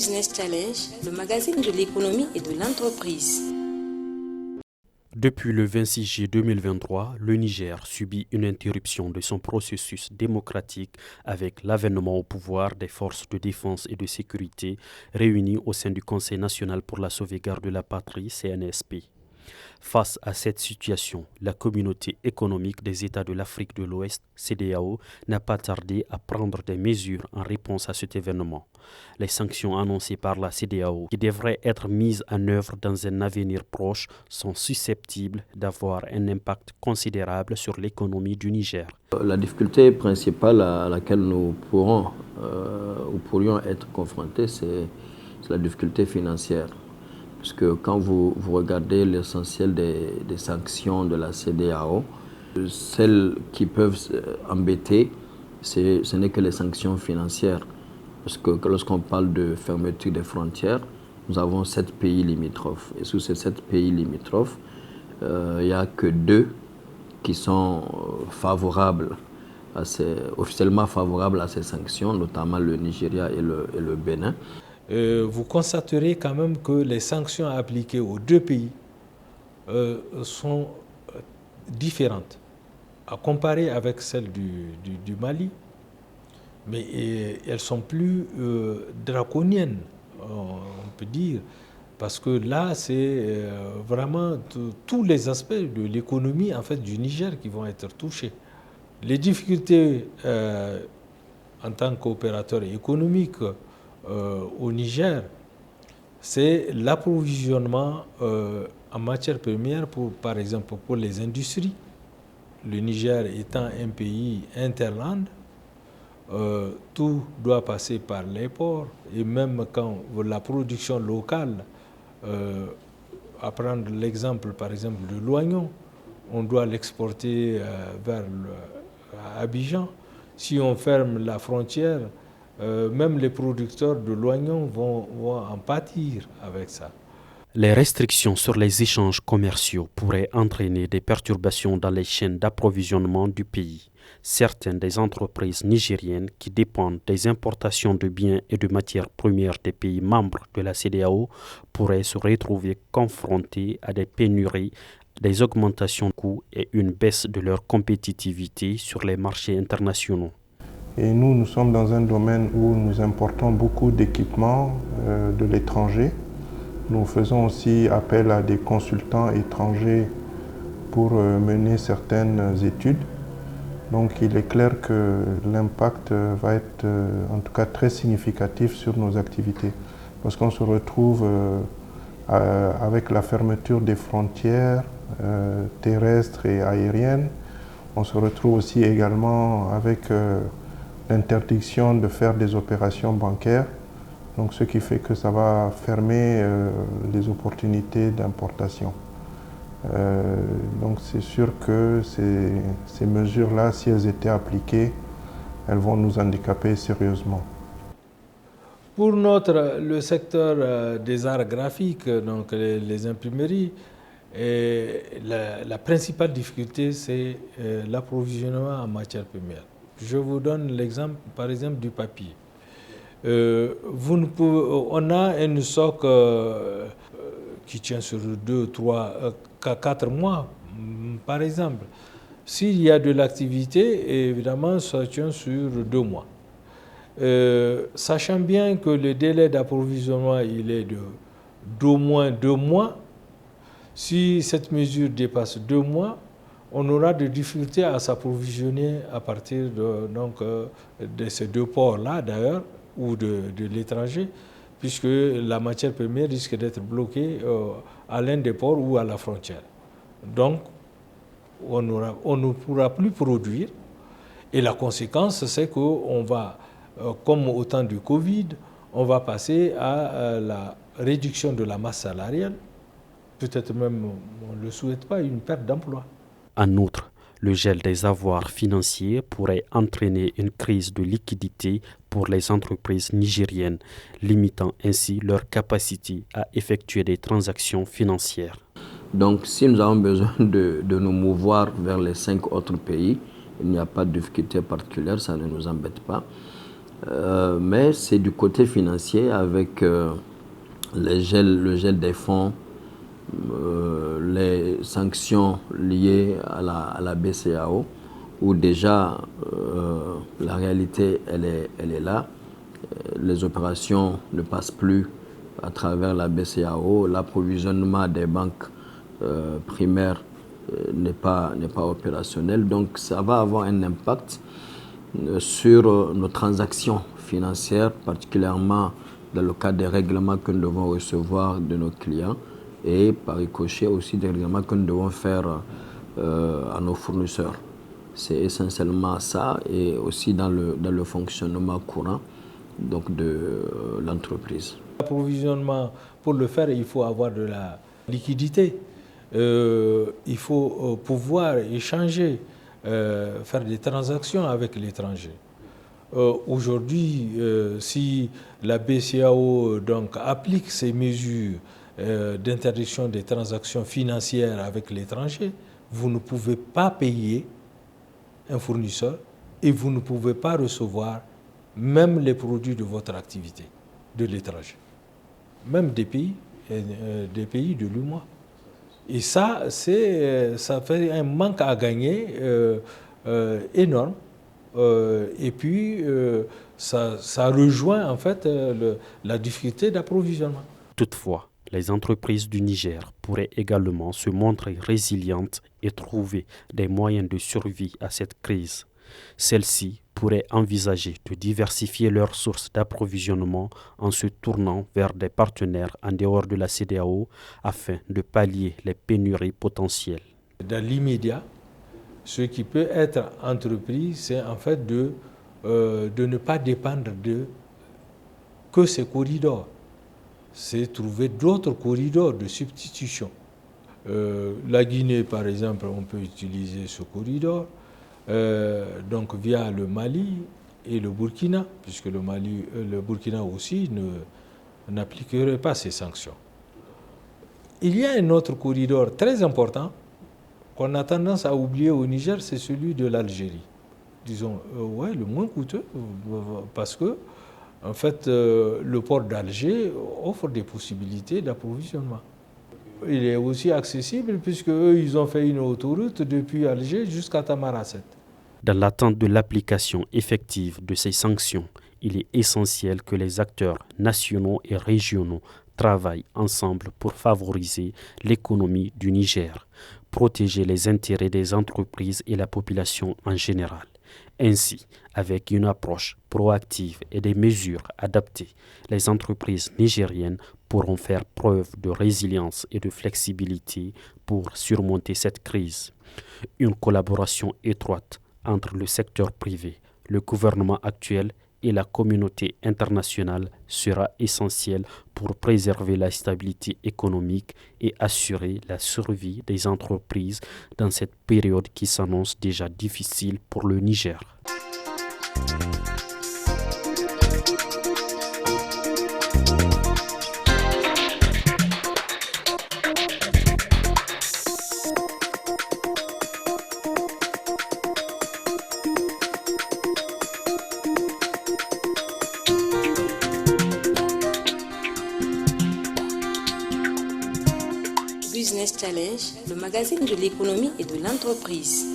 Business Challenge, le magazine de l'économie et de l'entreprise. Depuis le 26 juillet 2023, le Niger subit une interruption de son processus démocratique avec l'avènement au pouvoir des forces de défense et de sécurité réunies au sein du Conseil national pour la sauvegarde de la patrie, CNSP. Face à cette situation, la communauté économique des États de l'Afrique de l'Ouest, CEDEAO, n'a pas tardé à prendre des mesures en réponse à cet événement. Les sanctions annoncées par la CEDEAO, qui devraient être mises en œuvre dans un avenir proche, sont susceptibles d'avoir un impact considérable sur l'économie du Niger. La difficulté principale à laquelle nous pourrions être confrontés, c'est la difficulté financière. Parce que quand vous regardez l'essentiel des sanctions de la CEDEAO, celles qui peuvent embêter, ce n'est que les sanctions financières. Parce que lorsqu'on parle de fermeture des frontières, nous avons 7 pays limitrophes. Et sous ces 7 pays limitrophes, il n'y a que 2 qui sont officiellement favorables à ces sanctions, notamment le Nigeria et le Bénin. Vous constaterez quand même que les sanctions appliquées aux 2 pays sont différentes à comparer avec celles du Mali, mais elles sont plus draconiennes, on peut dire, parce que là, c'est vraiment tous les aspects de l'économie en fait, du Niger qui vont être touchés. Les difficultés en tant qu'opérateur économique au Niger, c'est l'approvisionnement en matières premières, par exemple pour les industries. Le Niger étant un pays interland, tout doit passer par les ports. Et même quand la production locale, à prendre l'exemple par exemple de l'oignon, on doit l'exporter vers Abidjan. Si on ferme la frontière, même les producteurs de l'oignon vont en pâtir avec ça. Les restrictions sur les échanges commerciaux pourraient entraîner des perturbations dans les chaînes d'approvisionnement du pays. Certaines des entreprises nigériennes qui dépendent des importations de biens et de matières premières des pays membres de la CEDEAO pourraient se retrouver confrontées à des pénuries, des augmentations de coûts et une baisse de leur compétitivité sur les marchés internationaux. Et nous sommes dans un domaine où nous importons beaucoup d'équipements de l'étranger. Nous faisons aussi appel à des consultants étrangers pour mener certaines études. Donc il est clair que l'impact va être en tout cas très significatif sur nos activités. Parce qu'on se retrouve avec la fermeture des frontières terrestres et aériennes. On se retrouve aussi également avec l'interdiction de faire des opérations bancaires, donc ce qui fait que ça va fermer les opportunités d'importation. Donc c'est sûr que ces mesures-là, si elles étaient appliquées, elles vont nous handicaper sérieusement. Pour le secteur des arts graphiques, donc les imprimeries, la principale difficulté, c'est l'approvisionnement en matières premières. Je vous donne l'exemple, par exemple, du papier. On a une stock qui tient sur 2, 3, 4 mois, par exemple. S'il y a de l'activité, évidemment, ça tient sur 2 mois. Sachant bien que le délai d'approvisionnement il est d'au moins 2 mois, si cette mesure dépasse 2 mois, on aura des difficultés à s'approvisionner à partir de ces 2 ports-là, d'ailleurs, ou de l'étranger, puisque la matière première risque d'être bloquée à l'un des ports ou à la frontière. Donc, on ne pourra plus produire. Et la conséquence, c'est qu'on va, comme au temps du Covid, on va passer à la réduction de la masse salariale, peut-être même, on ne le souhaite pas, une perte d'emploi. En outre, le gel des avoirs financiers pourrait entraîner une crise de liquidité pour les entreprises nigériennes, limitant ainsi leur capacité à effectuer des transactions financières. Donc, si nous avons besoin de nous mouvoir vers les 5 autres pays, il n'y a pas de difficulté particulière, ça ne nous embête pas. Mais c'est du côté financier avec le gel des fonds, les sanctions liées à la BCEAO, où déjà la réalité elle est là. Les opérations ne passent plus à travers la BCEAO, l'approvisionnement des banques primaires n'est pas opérationnel, donc ça va avoir un impact sur nos transactions financières, particulièrement dans le cadre des règlements que nous devons recevoir de nos clients et par ricochet aussi des règlements que nous devons faire à nos fournisseurs. C'est essentiellement ça, et aussi dans le fonctionnement courant donc de l'entreprise. L'approvisionnement, pour le faire, il faut avoir de la liquidité. Il faut pouvoir échanger, faire des transactions avec l'étranger. Aujourd'hui, si la BCEAO donc applique ces mesures d'interdiction des transactions financières avec l'étranger, vous ne pouvez pas payer un fournisseur et vous ne pouvez pas recevoir même les produits de votre activité de l'étranger, même des pays de l'UEMOA. Et ça, ça fait un manque à gagner énorme. Et puis, ça rejoint en fait la difficulté d'approvisionnement. Toutefois, les entreprises du Niger pourraient également se montrer résilientes et trouver des moyens de survie à cette crise. Celles-ci pourraient envisager de diversifier leurs sources d'approvisionnement en se tournant vers des partenaires en dehors de la CEDEAO afin de pallier les pénuries potentielles. Dans l'immédiat, ce qui peut être entrepris, c'est en fait de ne pas dépendre que ces corridors. C'est trouver d'autres corridors de substitution. La Guinée, par exemple, on peut utiliser ce corridor. Donc via le Mali et le Burkina, puisque le Burkina aussi n'appliquerait pas ces sanctions. Il y a un autre corridor très important qu'on a tendance à oublier au Niger, c'est celui de l'Algérie. Disons, ouais, le moins coûteux, parce que en fait, le port d'Alger offre des possibilités d'approvisionnement. Il est aussi accessible puisque eux, ils ont fait une autoroute depuis Alger jusqu'à Tamaracet. Dans l'attente de l'application effective de ces sanctions, il est essentiel que les acteurs nationaux et régionaux travaillent ensemble pour favoriser l'économie du Niger, protéger les intérêts des entreprises et la population en général. Ainsi, avec une approche proactive et des mesures adaptées, les entreprises nigériennes pourront faire preuve de résilience et de flexibilité pour surmonter cette crise. Une collaboration étroite entre le secteur privé, le gouvernement actuel et la communauté internationale sera essentielle pour préserver la stabilité économique et assurer la survie des entreprises dans cette période qui s'annonce déjà difficile pour le Niger. Business Challenge, le magazine de l'économie et de l'entreprise.